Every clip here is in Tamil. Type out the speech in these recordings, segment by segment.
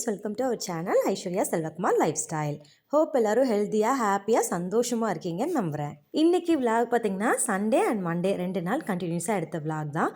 Welcome to our channel Aishwarya Selvakumar lifestyle. Hope எல்லாரும் ஹெல்த்தியாக ஹாப்பியாக சந்தோஷமாக இருக்கீங்கன்னு நம்புகிறேன். இன்றைக்கி விளாக் பார்த்தீங்கன்னா சண்டே அண்ட் மண்டே 2 நாள் கண்டினியூஸாக எடுத்த விளாக் தான்.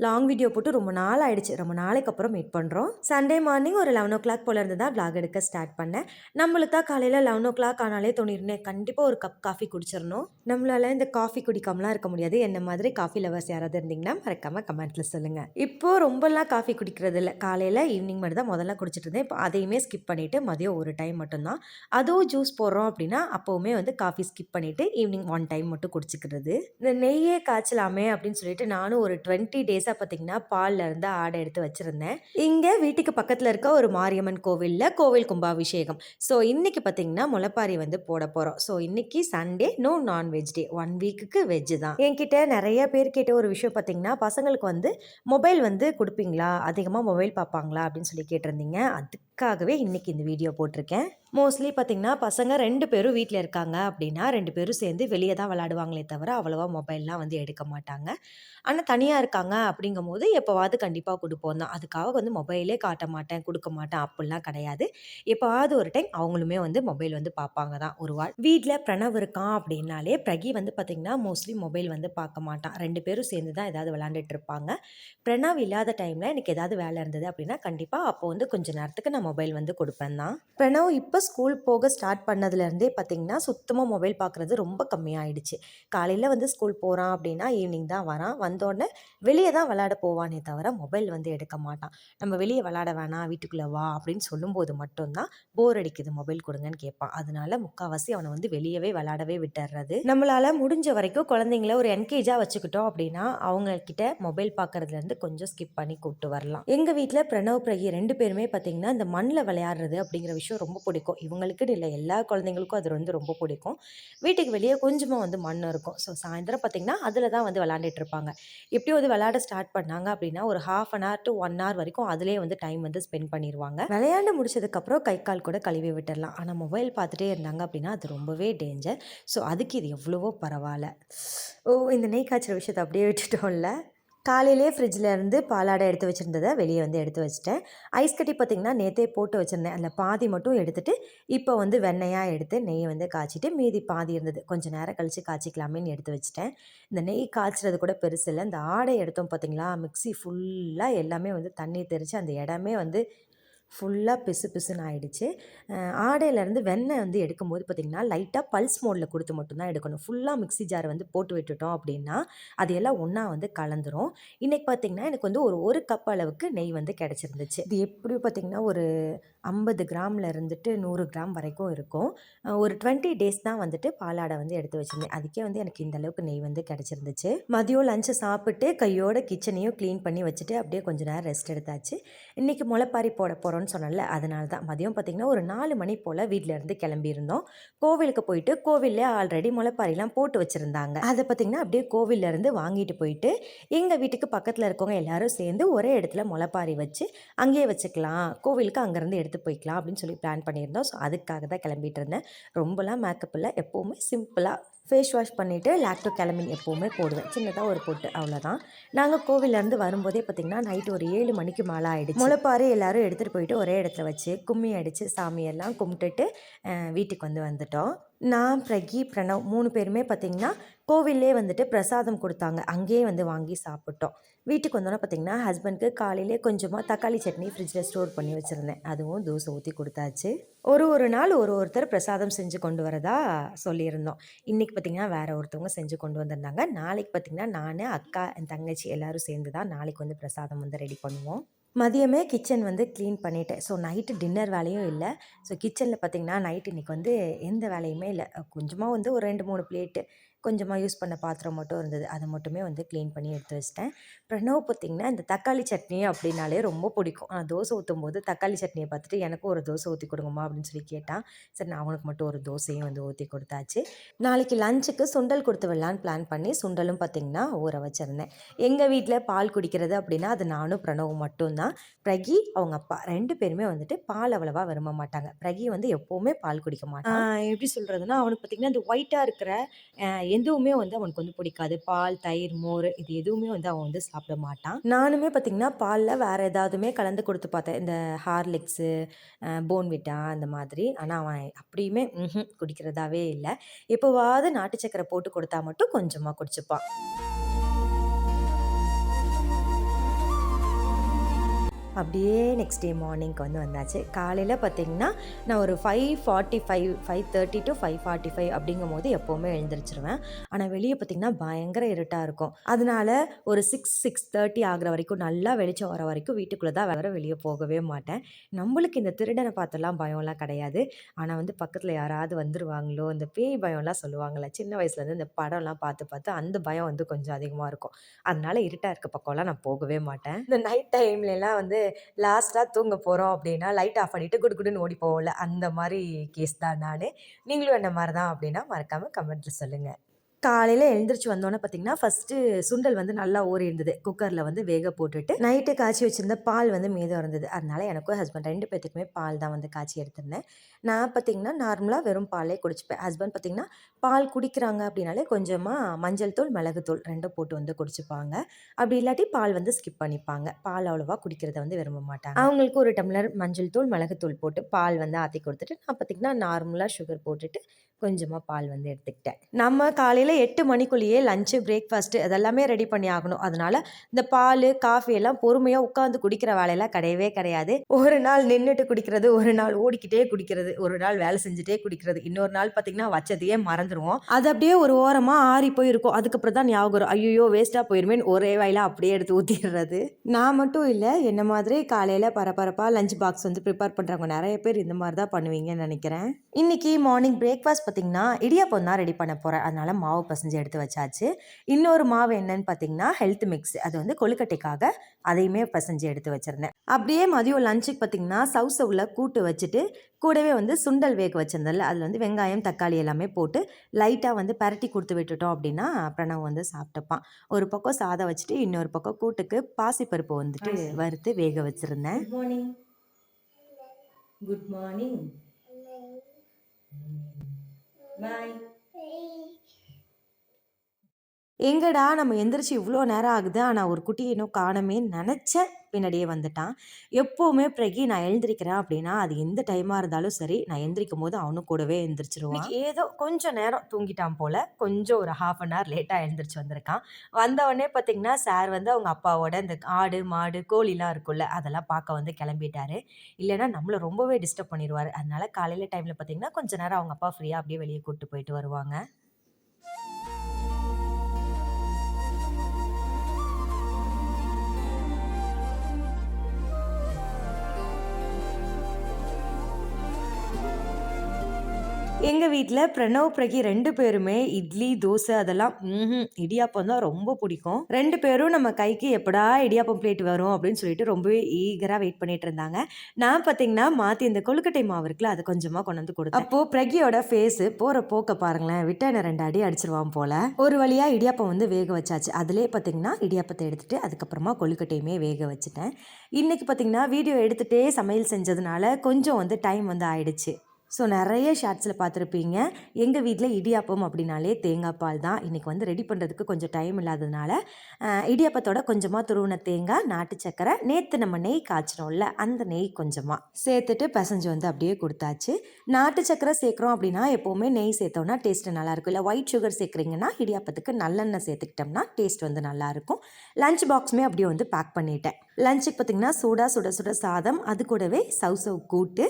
லாங் வீடியோ போட்டு ரொம்ப நாள் ஆகிடுச்சு. ரொம்ப நாளைக்கு அப்புறம் மீட் பண்ணுறோம். சண்டே மார்னிங் ஒரு 11 போல் இருந்து தான் விளாக் எடுக்க ஸ்டார்ட் பண்ணேன். நம்மளுக்கு தான் காலையில் 11 ஆனாலே தோணிருந்தேன் கண்டிப்பாக ஒரு கப் காஃபி குடிச்சிடணும். நம்மளால் இந்த காஃபி குடிக்காமலாம் இருக்க முடியாது. என்ன மாதிரி காஃபி லவர்ஸ் யாராவது இருந்தீங்கன்னா மறக்காமல் கமெண்ட்டில் சொல்லுங்கள். இப்போது ரொம்பலாம் காஃபி குடிக்கிறது இல்லை. காலையில் ஈவினிங் மட்டும் தான் முதல்ல குடிச்சிட்டு இருந்தேன். இப்போ அதையுமே ஸ்கிப் பண்ணிவிட்டு மதியம் ஒரு டைம் மட்டும்தான். அதுவும் ஜூஸ் போடுறோம் அப்படின்னா அப்போவுமே வந்து காஃபி ஸ்கிப் பண்ணிவிட்டு ஈவினிங் 1 டைம் மட்டும் குடிச்சிக்கிறது. இந்த நெய்யே காய்ச்சலாமே அப்படின்னு சொல்லிட்டு நானும் ஒரு 20 டேஸாக பார்த்தீங்கன்னா பால்ல இருந்து ஆடை எடுத்து வச்சுருந்தேன். இங்கே வீட்டுக்கு பக்கத்தில் இருக்க ஒரு மாரியம்மன் கோவிலில் கோவில் கும்பாபிஷேகம். ஸோ இன்றைக்கி பார்த்தீங்கன்னா முளைப்பாரி வந்து போட போகிறோம். ஸோ இன்றைக்கி சண்டே, நோ நான்வெஜ் டே. 1 வீக்குக்கு வெஜ்ஜு தான். என்கிட்ட நிறைய பேர் கேட்ட ஒரு விஷயம் பார்த்தீங்கன்னா, பசங்களுக்கு வந்து மொபைல் வந்து கொடுப்பீங்களா, அதிகமாக மொபைல் பார்ப்பாங்களா அப்படின்னு சொல்லி கேட்டிருந்தீங்க. அதுக்காகவே இன்றைக்கி இந்த வீடியோ போட்டிருக்கேன். மோஸ்ட்லி பார்த்திங்கன்னா பசங்க 2 பேரும் வீட்டில் இருக்காங்க அப்படின்னா 2 பேரும் சேர்ந்து வெளியே தான் விளாடுவாங்களே தவிர அவ்வளோவா மொபைல்லாம் வந்து எடுக்க மாட்டாங்க. ஆனால் தனியாக இருக்காங்க அப்படிங்கும் போது எப்போவாவது கண்டிப்பாக கொடுப்போம் தான். அதுக்காக வந்து மொபைலே காட்ட மாட்டேன், கொடுக்க மாட்டேன் அப்படிலாம் கிடையாது. எப்போவாவது ஒரு டைம் அவங்களுமே வந்து மொபைல் வந்து பார்ப்பாங்க தான். ஒரு வாள் வீட்டில் பிரணவ் இருக்கான் அப்படின்னாலே பிரகி வந்து பார்த்திங்கன்னா மோஸ்ட்லி மொபைல் வந்து பார்க்க மாட்டான். 2 பேரும் சேர்ந்து தான் ஏதாவது விளாண்டுட்டு இருப்பாங்க. பிரணவ் இல்லாத டைமில் எனக்கு ஏதாவது வேலை இருந்தது அப்படின்னா கண்டிப்பாக அப்போ வந்து கொஞ்சம் நேரத்துக்கு நான் மொபைல் வந்து கொடுப்பேன் தான். பிரணவ் இப்போ ஸ்கூல் போக ஸ்டார்ட் பண்ணதுலேருந்தே பார்த்திங்கன்னா சுத்தமாக மொபைல் பார்க்குறது ரொம்ப கம்மியாயிடுச்சு. காலையில் வந்து ஸ்கூல் போகிறான் அப்படின்னா ஈவினிங் தான் வரான். வந்தோடனே வெளியே தான் விளையாட போவானே தவிர மொபைல் வந்து எடுக்க மாட்டான். நம்ம வெளியே விளையாட வேணாம், வீட்டுக்குள்ளே வா அப்படின்னு சொல்லும்போது மட்டும்தான் போர் அடிக்குது மொபைல் கொடுங்கன்னு கேட்பான். அதனால முக்கால்வாசி அவனை வந்து வெளியவே விளையாடவே விட்டுறது. நம்மளால் முடிஞ்ச வரைக்கும் குழந்தைங்கள ஒரு என்கேஜாக வச்சுக்கிட்டோம் அப்படின்னா அவங்கக்கிட்ட மொபைல் பார்க்குறதுலேருந்து கொஞ்சம் ஸ்கிப் பண்ணி கூப்பிட்டு வரலாம். எங்கள் வீட்டில் பிரணவ், பிரகி 2 பேருமே பார்த்திங்கன்னா இந்த மண்ணில் விளையாடுறது அப்படிங்கிற விஷயம் ரொம்ப பிடிக்கும். இவங்களுக்குன்னு இல்லை, எல்லா குழந்தைங்களுக்கும் அது வந்து ரொம்ப பிடிக்கும். வீட்டுக்கு வெளியே கொஞ்சமாக வந்து மண் இருக்கும். ஸோ சாயந்தரம் பார்த்திங்கன்னா அதில் தான் வந்து விளாண்டுட்டு இருப்பாங்க. எப்படியும் வந்து விளையாட ஸ்டார்ட் பண்ணாங்க அப்படின்னா ஒரு 1/2 to 1 hour வரைக்கும் அதிலே வந்து டைம் வந்து ஸ்பெண்ட் பண்ணிடுவாங்க. விளையாண்டு முடிச்சதுக்கப்புறம் கை கால் கூட கழுவி விட்டுடலாம். ஆனால் மொபைல் பார்த்துட்டே இருந்தாங்க அப்படின்னா அது ரொம்பவே டேஞ்சர். ஸோ அதுக்கு இது எவ்வளவோ பரவாயில்ல. இந்த நெய் காய்ச்சல் விஷயத்தை அப்படியே விட்டுட்டோம்ல. காலையிலே ஃப்ரிட்ஜில் இருந்து பாலாடை எடுத்து வச்சுருந்ததை வெளியே வந்து எடுத்து வச்சுட்டேன். ஐஸ் கட்டி பார்த்திங்கன்னா நேற்றே போட்டு வச்சுருந்தேன். அதில் பாதி மட்டும் எடுத்துகிட்டு இப்போ வந்து வெண்ணெயாக எடுத்து நெய் வந்து காய்ச்சிட்டு மீதி பாதி இருந்தது கொஞ்சம் நேரம் கழித்து காய்ச்சிக்கலாமேன்னு எடுத்து வச்சுட்டேன். இந்த நெய் காய்ச்சிறது கூட பெருசு இல்லை. இந்த ஆடை எடுத்தோம் பார்த்திங்களா, மிக்ஸி ஃபுல்லாக எல்லாமே வந்து தண்ணி தெளித்து அந்த இடமே வந்து ஃபுல்லாக பிசு பிசுன்னு ஆகிடுச்சு. ஆடையிலேருந்து வெண்ணெய் வந்து எடுக்கும்போது பார்த்திங்கன்னா லைட்டாக பல்ஸ் மோடில் கொடுத்து மட்டும்தான் எடுக்கணும். ஃபுல்லாக மிக்ஸி ஜாரை வந்து போட்டு விட்டுட்டோம் அப்படின்னா அது எல்லாம் ஒன்றா வந்து கலந்துரும். இன்றைக்கி பார்த்திங்கன்னா எனக்கு வந்து ஒரு கப் அளவுக்கு நெய் வந்து கிடச்சிருந்துச்சு. இது எப்படி பார்த்திங்கன்னா ஒரு 50 கிராமில் இருந்துட்டு 100 கிராம் வரைக்கும் இருக்கும். ஒரு 20 டேஸ் தான் வந்துட்டு பாலாடை வந்து எடுத்து வச்சுருந்தேன். அதுக்கே வந்து எனக்கு இந்த அளவுக்கு நெய் வந்து கிடச்சிருந்துச்சு. மதியம் லஞ்சை சாப்பிட்டு கையோட கிச்சனையும் க்ளீன் பண்ணி வச்சுட்டு அப்படியே கொஞ்சம் நேரம் ரெஸ்ட் எடுத்தாச்சு. இன்றைக்கி முளைப்பாரி போட போகிறோன்னு சொன்னல, அதனால தான் மதியம் பார்த்திங்கன்னா ஒரு 4 மணி போல் வீட்டிலேருந்து கிளம்பியிருந்தோம். கோவிலுக்கு போயிட்டு கோவிலில் ஆல்ரெடி முளைப்பாரிலாம் போட்டு வச்சுருந்தாங்க. அதை பார்த்திங்கன்னா அப்படியே கோவிலேருந்து வாங்கிட்டு போயிட்டு எங்கள் வீட்டுக்கு பக்கத்தில் இருக்கவங்க எல்லோரும் சேர்ந்து ஒரே இடத்துல முளைப்பாரி வச்சு அங்கேயே வச்சுக்கலாம், கோவிலுக்கு அங்கேருந்து எடுத்து போய்க்கலாம் அப்படின்னு சொல்லி பிளான் பண்ணியிருந்தோம். ஸோ அதுக்காக தான் கிளம்பிட்டு இருந்தேன். ரொம்பலாம் மேக்கப் இல்லை, எப்போவுமே சிம்பிளாக ஃபேஸ் வாஷ் பண்ணிவிட்டு லாக்டோ கிளம்பின் எப்போவுமே போடுவேன். சின்னதாக ஒரு பொட்டு, அவ்வளோதான். நாங்கள் கோவிலேருந்து வரும்போதே பார்த்திங்கன்னா நைட்டு ஒரு 7 மணிக்கு மேலே ஆகிடுச்சு. முளைப்பாரி எல்லோரும் எடுத்துகிட்டு போயிட்டு ஒரே இடத்துல வச்சு கும்மி அடித்து சாமியெல்லாம் கும்பிட்டுட்டு வீட்டுக்கு வந்துட்டோம். நான், பிரகி, பிரணவ் 3 பேருமே பார்த்திங்கன்னா கோவிலே வந்துட்டு பிரசாதம் கொடுத்தாங்க. அங்கேயே வந்து வாங்கி சாப்பிட்டோம். வீட்டுக்கு வந்தோன்னே பார்த்திங்கன்னா ஹஸ்பண்ட்க்கு காலையிலே கொஞ்சமாக தக்காளி சட்னி ஃப்ரிட்ஜில் ஸ்டோர் பண்ணி வச்சுருந்தேன். அதுவும் தோசை ஊற்றி கொடுத்தாச்சு. ஒரு நாள் ஒருத்தர் பிரசாதம் செஞ்சு கொண்டு வரதா சொல்லியிருந்தோம். இன்றைக்கி பார்த்திங்கன்னா வேறு ஒருத்தவங்க செஞ்சு கொண்டு வந்திருந்தாங்க. நாளைக்கு பார்த்திங்கன்னா நான், அக்கா, என் தங்கச்சி எல்லோரும் சேர்ந்து தான் நாளைக்கு வந்து பிரசாதம் வந்து ரெடி பண்ணுவோம். மதியமே கிச்சன் வந்து க்ளீன் பண்ணிவிட்டேன். ஸோ நைட்டு டின்னர் வேலையும் இல்லை. ஸோ கிச்சனில் பார்த்திங்கன்னா நைட்டு இன்றைக்கி வந்து எந்த வேலையுமே இல்லை. கொஞ்சமாக வந்து ஒரு 2-3 பிளேட்டு கொஞ்சமாக யூஸ் பண்ண பாத்திரம் மட்டும் இருந்தது. அதை மட்டுமே வந்து க்ளீன் பண்ணி எடுத்து வச்சிட்டேன். பிரணவ் பார்த்திங்கன்னா இந்த தக்காளி சட்னி அப்படின்னாலே ரொம்ப பிடிக்கும். தோசை ஊற்றும்போது தக்காளி சட்னியை பார்த்துட்டு எனக்கும் ஒரு தோசை ஊற்றி கொடுங்கம்மா அப்படின்னு சொல்லி கேட்டான். சரி, நான் அவனுக்கு மட்டும் ஒரு தோசையும் வந்து ஊற்றி கொடுத்தாச்சு. நாளைக்கு லஞ்சுக்கு சுண்டல் கொடுத்து விடலான்னு பிளான் பண்ணி சுண்டலும் பார்த்திங்கன்னா ஊற வச்சுருந்தேன். எங்கள் வீட்டில் பால் குடிக்கிறது அப்படின்னா அது நானும் பிரணவும் மட்டும்தான். பிரகி அவங்க அப்பா 2 பேருமே வந்துட்டு பால் அவ்வளவா விரும்ப மாட்டாங்க. பிரகி வந்து எப்போவுமே பால் குடிக்க மாட்டான். எப்படி சொல்கிறதுனா அவனுக்கு பார்த்திங்கன்னா இந்த ஒயிட்டாக இருக்கிற எதுவுமே வந்து அவனுக்கு வந்து பிடிக்காது. பால், தயிர், மோர் இது எதுவுமே வந்து அவன் வந்து சாப்பிட மாட்டான். நானுமே பார்த்திங்கன்னா பாலில் வேறு ஏதாவதுமே கலந்து கொடுத்து பார்த்தேன். இந்த ஹார்லிக்ஸு, போன்விட்டா அந்த மாதிரி. ஆனால் அவன் அப்படியுமே குடிக்கிறதாவே இல்லை. எப்போவாவது நாட்டு சக்கரை போட்டு கொடுத்தா மட்டும் கொஞ்சமாக குடிச்சுப்பான். அப்படியே நெக்ஸ்ட் டே மார்னிங்க்கு வந்து வந்தாச்சு. காலையில் பார்த்திங்கன்னா நான் ஒரு 5:45 5:30 to 5:45 அப்படிங்கும்போது எப்போவுமே எழுந்திரிச்சிருவேன். ஆனால் வெளியே பார்த்திங்கன்னா பயங்கர இருட்டாக இருக்கும். அதனால ஒரு 6:30 ஆகிற வரைக்கும் நல்லா வெளிச்சம் வர வரைக்கும் வீட்டுக்குள்ளே தான் வேறு வெளியே போகவே மாட்டேன். நம்மளுக்கு இந்த திருடனை பார்த்தெல்லாம் பயம்லாம் கிடையாது. ஆனால் வந்து பக்கத்தில் யாராவது வந்துருவாங்களோ, இந்த பேய் பயம்லாம் சொல்லுவாங்கள்ல, சின்ன வயசுலேருந்து இந்த படம்லாம் பார்த்து பார்த்து அந்த பயம் வந்து கொஞ்சம் அதிகமாக இருக்கும். அதனால இருட்டாக இருக்க பக்கம்லாம் நான் போகவே மாட்டேன். இந்த நைட் டைம்லலாம் வந்து லாஸ்ட்டாக தூங்க போகிறோம் அப்படின்னா லைட் ஆஃப் பண்ணிவிட்டு குடுகுடுன்னு ஓடி போவோம்ல, அந்த மாதிரி கேஸ் தான் நான். நீங்களும் என்ன மாதிரி தான் அப்படின்னா மறக்காமல் கமெண்ட்டில் சொல்லுங்கள். காலையில் எழுந்திரிச்சு வந்தோன்னே பார்த்தீங்கன்னா, ஃபஸ்ட்டு சுண்டல் வந்து நல்லா ஊறி இருந்தது. குக்கரில் வந்து வேக போட்டுட்டு, நைட்டு காய்ச்சி வச்சிருந்த பால் வந்து மீதம் இருந்தது. அதனால எனக்கும் ஹஸ்பண்ட் 2 பேத்துக்குமே பால் தான் வந்து காய்ச்சி எடுத்திருந்தேன். நான் பார்த்தீங்கன்னா, நார்மலாக வெறும் பாலே குடிச்சுப்பேன். ஹஸ்பண்ட் பார்த்தீங்கன்னா, பால் குடிக்கிறாங்க அப்படின்னாலே கொஞ்சமாக மஞ்சள் தூள், மிளகுத்தூள் 2ம் போட்டு வந்து குடிச்சுப்பாங்க. அப்படி இல்லாட்டி பால் வந்து ஸ்கிப் பண்ணிப்பாங்க. பால் அவ்வளோவா குடிக்கிறத வந்து விரும்ப மாட்டாங்க. அவங்களுக்கு ஒரு டம்ளர் மஞ்சள் தூள், மிளகுத்தூள் போட்டு பால் வந்து ஆத்தி கொடுத்துட்டு, நான் பார்த்தீங்கன்னா நார்மலாக சுகர் போட்டுட்டு கொஞ்சமாக பால் வந்து எடுத்துக்கிட்டேன். நம்ம காலையில் 8 மணிக்குள்ளேயே லஞ்சு, பிரேக்ஃபாஸ்ட்டு அதெல்லாமே ரெடி பண்ணி ஆகணும். அதனால இந்த பால், காஃபி எல்லாம் பொறுமையாக உட்காந்து குடிக்கிற வேலையெல்லாம் கிடையவே கிடையாது. ஒரு நாள் நின்றுட்டு குடிக்கிறது, ஒரு நாள் ஓடிக்கிட்டே குடிக்கிறது, ஒரு நாள் வேலை செஞ்சுட்டே குடிக்கிறது, இன்னொரு நாள் பார்த்திங்கன்னா வச்சதையே மறந்துடுவோம். அது அப்படியே ஒரு ஓரமாக ஆறி போயிருக்கும். அதுக்கப்புறம் தான் ஞாபகம் வரும், ஐயோ வேஸ்ட்டாக போயிருமேன்னு ஒரே வாயில அப்படியே எடுத்து ஊற்றிடுறது. நான் மட்டும் இல்லை, என்ன மாதிரி காலையில் பரபரப்பாக லஞ்ச் பாக்ஸ் வந்து ப்ரிப்பேர் பண்ணுறவங்க நிறைய பேர் இந்த மாதிரி தான் பண்ணுவீங்கன்னு நினைக்கிறேன். இன்றைக்கி மார்னிங் பிரேக்ஃபாஸ்ட் பார்த்திங்கன்னா இடியாப்பம் தான் ரெடி பண்ண போகிறேன். அதனால் மாவு பசஞ்சு எடுத்து வச்சாச்சு. இன்னொரு மாவு என்னன்னு பார்த்திங்கன்னா ஹெல்த் மிக்ஸ், அது வந்து கொழுக்கட்டைக்காக அதையுமே பசஞ்சு எடுத்து வச்சுருந்தேன். அப்படியே மதியம் லஞ்சுக்கு பார்த்திங்கன்னா சவுசவில் கூட்டு வச்சுட்டு கூடவே வந்து சுண்டல் வேக வச்சிருந்ததில்ல, அதில் வந்து வெங்காயம், தக்காளி எல்லாமே போட்டு லைட்டாக வந்து பரட்டி கொடுத்து விட்டுட்டோம் அப்படின்னா பிரணவ் வந்து சாப்பிட்டுப்பான். ஒரு பக்கம் சாதம் வச்சுட்டு இன்னொரு பக்கம் கூட்டுக்கு பாசிப்பருப்பு வந்துட்டு வறுத்து வேக வச்சுருந்தேன். Good morning. Good morning. Bye. எங்கடா நம்ம எந்திரிச்சு இவ்வளோ நேரம் ஆகுது, ஆனால் ஒரு குட்டி இன்னும் காணமேன்னு நினச்சேன். பின்னாடியே வந்துட்டான். எப்போவுமே பிரகி நான் எழுந்திரிக்கிறேன் அப்படின்னா அது எந்த டைமாக இருந்தாலும் சரி, நான் எழுந்திரிக்கும் போது அவனும் கூடவே எழுந்திரிச்சிருவான். ஏதோ கொஞ்சம் நேரம் தூங்கிட்டான் போல், கொஞ்சம் ஒரு 1/2 hour லேட்டாக எழுந்திரிச்சு வந்திருக்கான். வந்தவொடனே பார்த்திங்கன்னா சார் வந்து அவங்க அப்பாவோட இந்த ஆடு, மாடு, கோழிலாம் இருக்குல்ல, அதெல்லாம் பார்க்க வந்து கிளம்பிட்டாரு. இல்லைன்னா நம்மளை ரொம்பவே டிஸ்டர்ப் பண்ணிடுவார். அதனால காலையில் டைமில் பார்த்திங்கன்னா கொஞ்சம் நேரம் அவங்க அப்பா ஃப்ரீயாக அப்படியே வெளியே கூப்பிட்டு போயிட்டு வருவாங்க. எங்கள் வீட்டில் பிரணவ், பிரகி 2 பேருமே இட்லி, தோசை அதெல்லாம் இடியாப்பம் தான் ரொம்ப பிடிக்கும். 2 பேரும் நம்ம கைக்கு எப்படா இடியாப்பம் பிளேட் வரும் அப்படின்னு சொல்லிட்டு ரொம்பவே ஈகராக வெயிட் பண்ணிட்டு இருந்தாங்க. நான் பார்த்தீங்கன்னா மாற்றி இந்த கொழுக்கட்டை மாவு இருக்குல்ல, அதை கொஞ்சமாக கொண்டு வந்து கொடுத்தேன். அப்போது பிரகியோட ஃபேஸு போகிற போக்க பாருங்களேன், விட்ட என்ன 2 அடி அடிச்சிருவான் போல். ஒரு வழியாக இடியாப்பம் வந்து வேக வச்சாச்சு. அதிலே பார்த்தீங்கன்னா இடியாப்பத்தை எடுத்துகிட்டு அதுக்கப்புறமா கொழுக்கட்டையுமே வேக வச்சுட்டேன். இன்றைக்கி பார்த்தீங்கன்னா வீடியோ எடுத்துகிட்டே சமையல் செஞ்சதுனால கொஞ்சம் வந்து டைம் வந்து ஆயிடுச்சு. ஸோ நிறைய ஷார்ட்ஸில் பார்த்துருப்பீங்க. எங்கள் வீட்டில் இடியாப்பம் அப்படின்னாலே தேங்காய் பால் தான். இன்றைக்கி வந்து ரெடி பண்ணுறதுக்கு கொஞ்சம் டைம் இல்லாததுனால இடியாப்பத்தோட கொஞ்சமாக துருவின தேங்காய், நாட்டு சக்கரை, நேற்று நம்ம நெய் காய்ச்சினோம்ல அந்த நெய் கொஞ்சமாக சேர்த்துட்டு பசஞ்சு வந்து அப்படியே கொடுத்தாச்சு. நாட்டு சக்கரை சேர்க்குறோம் அப்படின்னா எப்போவுமே நெய் சேர்த்தோம்னா டேஸ்ட்டு நல்லாயிருக்கும். இல்லை ஒயிட் சுகர் சேர்க்குறீங்கன்னா இடியாப்பத்துக்கு நல்லெண்ணெய் சேர்த்துக்கிட்டோம்னா டேஸ்ட் வந்து நல்லாயிருக்கும். லஞ்ச் பாக்ஸுமே அப்படியே வந்து பேக் பண்ணிட்டேன். லஞ்சுக்கு பார்த்திங்கன்னா சூடாக சுட சுட சாதம், அது கூடவே சவ் கூட்டு,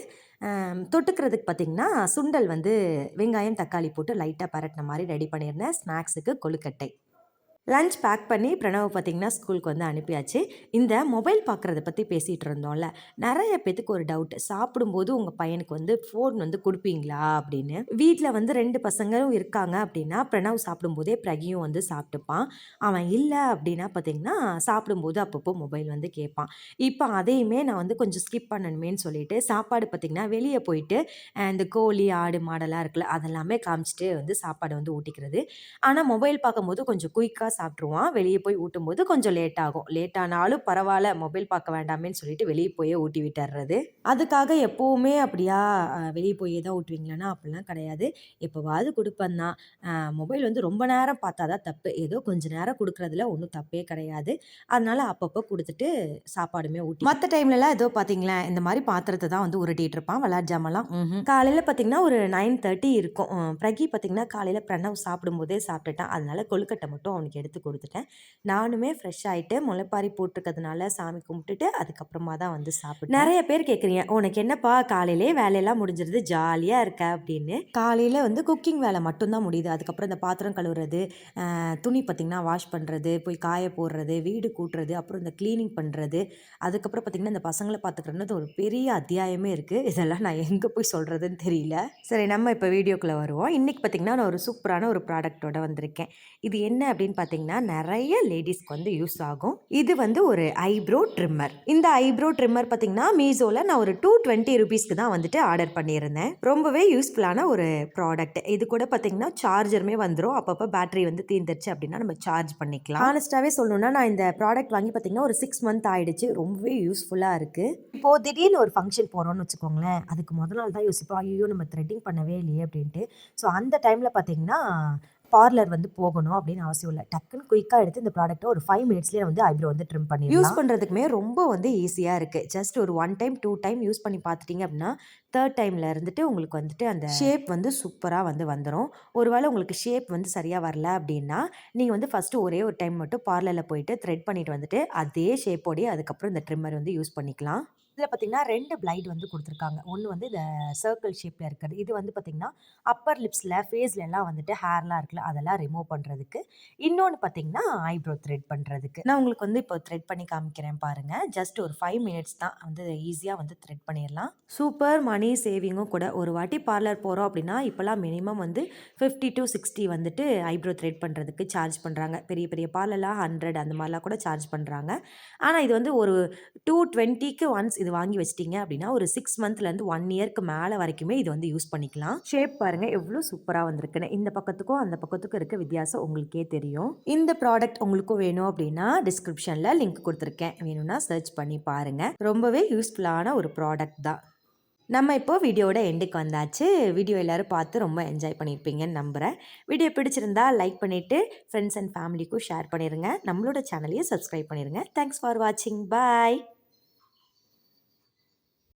தொட்டுக்கிறதுக்கு பார்த்திங்கன்னா சுண்டல் வந்து வெங்காயம், தக்காளி போட்டு லைட்டாக பரட்டின மாதிரி ரெடி பண்ணியிருந்தேன். ஸ்நாக்ஸுக்கு கொழுக்கட்டை. லஞ்ச் பேக் பண்ணி பிரணவ் பார்த்திங்கன்னா ஸ்கூலுக்கு வந்து அனுப்பியாச்சு. இந்த மொபைல் பார்க்குறத பற்றி பேசிகிட்டு இருந்தோம்ல, நிறைய பேத்துக்கு ஒரு டவுட், சாப்பிடும்போது உங்கள் பையனுக்கு வந்து ஃபோன் வந்து கொடுப்பீங்களா அப்படின்னு. வீட்டில் வந்து 2 பசங்களும் இருக்காங்க அப்படின்னா பிரணவ் சாப்பிடும்போதே பிரகியும் வந்து சாப்பிட்டுப்பான். அவன் இல்லை அப்படின்னா பார்த்திங்கன்னா சாப்பிடும்போது அப்பப்போ மொபைல் வந்து கேட்பான். இப்போ அதையுமே நான் வந்து கொஞ்சம் ஸ்கிப் பண்ணணுமேன்னு சொல்லிட்டு சாப்பாடு பார்த்திங்கன்னா வெளியே போயிட்டு இந்த கோழி, ஆடு, மாடெல்லாம் இருக்குல்ல, அதெல்லாமே காமிச்சிட்டு வந்து சாப்பாடு வந்து ஊட்டிக்கிறது. ஆனால் மொபைல் பார்க்கும்போது கொஞ்சம் குயிக்காக சாப்பிட்ருவான். வெளியே போய் ஊட்டும்போது கொஞ்சம் லேட் ஆகும். லேட் ஆனாலும் பரவாயில்ல, மொபைல் பார்க்க வேண்டாமேன்னு சொல்லிட்டு வெளியே போயே ஊட்டி விட்டுறது. அதுக்காக எப்போவுமே அப்படியா வெளியே போயே தான் ஊட்டுவீங்களான்னா அப்படிலாம் கிடையாது. எப்போவாவது கொடுப்பேன் தான். மொபைல் வந்து ரொம்ப நேரம் பார்த்தா தான் தப்பு. ஏதோ கொஞ்சம் நேரம் கொடுக்குறதுல ஒன்றும் தப்பே கிடையாது. அதனால அப்பப்போ கொடுத்துட்டு சாப்பாடுமே ஊட்டி மற்ற டைம்லலாம் ஏதோ பார்த்தீங்களேன் இந்த மாதிரி பாத்திரத்தை தான் வந்து உருட்டிட்டு இருப்பான். விளையாட்டு ஜாமெல்லாம் காலையில் பார்த்தீங்கன்னா ஒரு 9:30 இருக்கும். பிரகி பார்த்தீங்கன்னா காலையில் பிரணவ் சாப்பிடும்போதே சாப்பிட்டுட்டான். அதனால கொழுக்கட்டை மட்டும் அவனுக்கு எடுத்து கொடுத்துட்டேன். நானுமே ஃப்ரெஷ் ஆகிட்டு முளைப்பாரி போட்டிருக்கிறதுனால சாமி கும்பிட்டுட்டு அதுக்கப்புறமா தான் வந்து சாப்பிட்டேன். நிறைய பேர் கேட்குறீங்க, உனக்கு என்னப்பா காலையிலே வேலையெல்லாம் முடிஞ்சிருது, ஜாலியாக இருக்க அப்படின்னு. காலையில் வந்து குக்கிங் வேலை மட்டும்தான் முடியுது. அதுக்கப்புறம் இந்த பாத்திரம் கழுவுறது, துணி பார்த்திங்கன்னா வாஷ் பண்ணுறது, போய் காய போடுறது, வீடு கூட்டுறது, அப்புறம் இந்த க்ளீனிங் பண்ணுறது, அதுக்கப்புறம் பார்த்திங்கன்னா இந்த பசங்களை பார்த்துக்கிறதுன்னு ஒரு பெரிய அத்தியாயமே இருக்குது. இதெல்லாம் நான் எங்கே போய் சொல்கிறதுன்னு தெரியல. சரி, நம்ம இப்போ வீடியோக்குள்ளே வருவோம். இன்றைக்கி பார்த்திங்கன்னா நான் ஒரு சூப்பரான ஒரு ப்ராடக்டோட வந்திருக்கேன். இது என்ன அப்படின்னு பார்த்தீங்கன்னா நிறைய லேடிஸ்க்கு வந்து யூஸ் ஆகும். இது வந்து ஒரு ஐப்ரோ ட்ரிம்மர். இந்த ஐப்ரோ ட்ரிம்மர் பார்த்தீங்கன்னா மீஷோவில் நான் ஒரு 220 ருபீஸ்க்கு தான் வந்துட்டு ஆர்டர் பண்ணியிருந்தேன். ரொம்பவே யூஸ்ஃபுல்லான ஒரு ப்ராடக்ட். இது கூட பார்த்தீங்கன்னா சார்ஜருமே வந்துடும். அப்பப்போ பேட்டரி வந்து தீர்ந்துருச்சு அப்படின்னா நம்ம சார்ஜ் பண்ணிக்கலாம். ஆனஸ்டாகவே சொல்லணும்னா நான் இந்த ப்ராடக்ட் வாங்கி பார்த்தீங்கன்னா ஒரு 6 மந்த் ஆயிடுச்சு. ரொம்பவே யூஸ்ஃபுல்லாக இருக்குது. இப்போது திடீர்னு ஒரு ஃபங்க்ஷன் போகிறோம்னு வச்சுக்கோங்களேன், அதுக்கு முதல் நாள் தான் யோசிப்போம், ஐயோ நம்ம த்ரெட்டிங் பண்ணவே இல்லையே அப்படின்ட்டு. ஸோ அந்த டைமில் பார்த்தீங்கன்னா பார்லர் வந்து போகணும் அப்படின்னு அவசியம் இல்லை. டக்குன்னு குயிக்காக எடுத்து இந்த ப்ராடக்ட்டை ஒரு 5 மினிட்ஸ்லேயே வந்து ஐப்ரோ வந்து ட்ரிம் பண்ணி யூஸ் பண்ணுறதுக்குமே ரொம்ப வந்து ஈஸியாக இருக்குது. ஜஸ்ட் ஒரு 1 டைம் 2 டைம் யூஸ் பண்ணி பார்த்துட்டிங்க அப்படின்னா 3rd டைமில் இருந்துட்டு உங்களுக்கு வந்துட்டு அந்த ஷேப் வந்து சூப்பராக வந்து வந்துடும். ஒருவேளை உங்களுக்கு ஷேப் வந்து சரியாக வரல அப்படின்னா நீங்கள் வந்து ஃபஸ்ட்டு ஒரே ஒரு டைம் மட்டும் பார்லரில் போயிட்டு த்ரெட் பண்ணிட்டு வந்துட்டு அதே ஷேப்போடையே அதுக்கப்புறம் இந்த ட்ரிம்மர் வந்து யூஸ் பண்ணிக்கலாம். இதில் பார்த்தீங்கன்னா 2 பிளைட் வந்து கொடுத்துருக்காங்க. ஒன்று வந்து இந்த சர்க்கிள் ஷேப்பில் இருக்கிறது. இது வந்து பார்த்தீங்கன்னா அப்பர் லிப்ஸில் ஃபேஸ்லலாம் வந்துட்டு ஹேர்லாம் இருக்குல்ல அதெல்லாம் ரிமூவ் பண்ணுறதுக்கு. இன்னொன்று பார்த்தீங்கன்னா ஐப்ரோ த்ரெட் பண்ணுறதுக்கு. நான் உங்களுக்கு வந்து இப்போ த்ரெட் பண்ணி காமிக்கிறேன் பாருங்கள். ஜஸ்ட் ஒரு 5 மினிட்ஸ் தான் வந்து ஈஸியாக வந்து த்ரெட் பண்ணிடலாம். சூப்பர் மணி சேவிங்கும் கூட. ஒரு வாட்டி பார்லர் போகிறோம் அப்படின்னா இப்போலாம் மினிமம் வந்து 50 to 60 வந்துட்டு ஐப்ரோ த்ரெட் பண்ணுறதுக்கு சார்ஜ் பண்ணுறாங்க. பெரிய பெரிய பார்லர்லாம் 100 அந்த மாதிரிலாம் கூட சார்ஜ் பண்ணுறாங்க. ஆனால் இது வந்து ஒரு 220க்கு ஒன்ஸ் இது வாங்கி வச்சிட்டிங்க அப்படின்னா ஒரு 6 மந்த்லேருந்து 1 இயர்க்கு மேலே வரைக்குமே இது வந்து யூஸ் பண்ணிக்கலாம். ஷேப் பாருங்கள் எவ்வளோ சூப்பராக வந்திருக்குன்னு. இந்த பக்கத்துக்கும் அந்த பக்கத்துக்கும் இருக்க வித்தியாசம் உங்களுக்கே தெரியும். இந்த ப்ராடக்ட் உங்களுக்கும் வேணும் அப்படின்னா டிஸ்கிரிப்ஷனில் லிங்க் கொடுத்துருக்கேன். வேணும்னா சர்ச் பண்ணி பாருங்கள். ரொம்பவே யூஸ்ஃபுல்லான ஒரு ப்ராடக்ட் தான். நம்ம இப்போ வீடியோட எண்டுக்கு வந்தாச்சு. வீடியோ எல்லோரும் பார்த்து ரொம்ப என்ஜாய் பண்ணியிருப்பீங்கன்னு நம்புகிறேன். வீடியோ பிடிச்சிருந்தா லைக் பண்ணிவிட்டு ஃப்ரெண்ட்ஸ் அண்ட் ஃபேமிலிக்கும் ஷேர் பண்ணிடுங்க. நம்மளோட சேனலையும் சப்ஸ்கிரைப் பண்ணிடுங்க. தேங்க்ஸ் ஃபார் வாட்சிங். பாய்.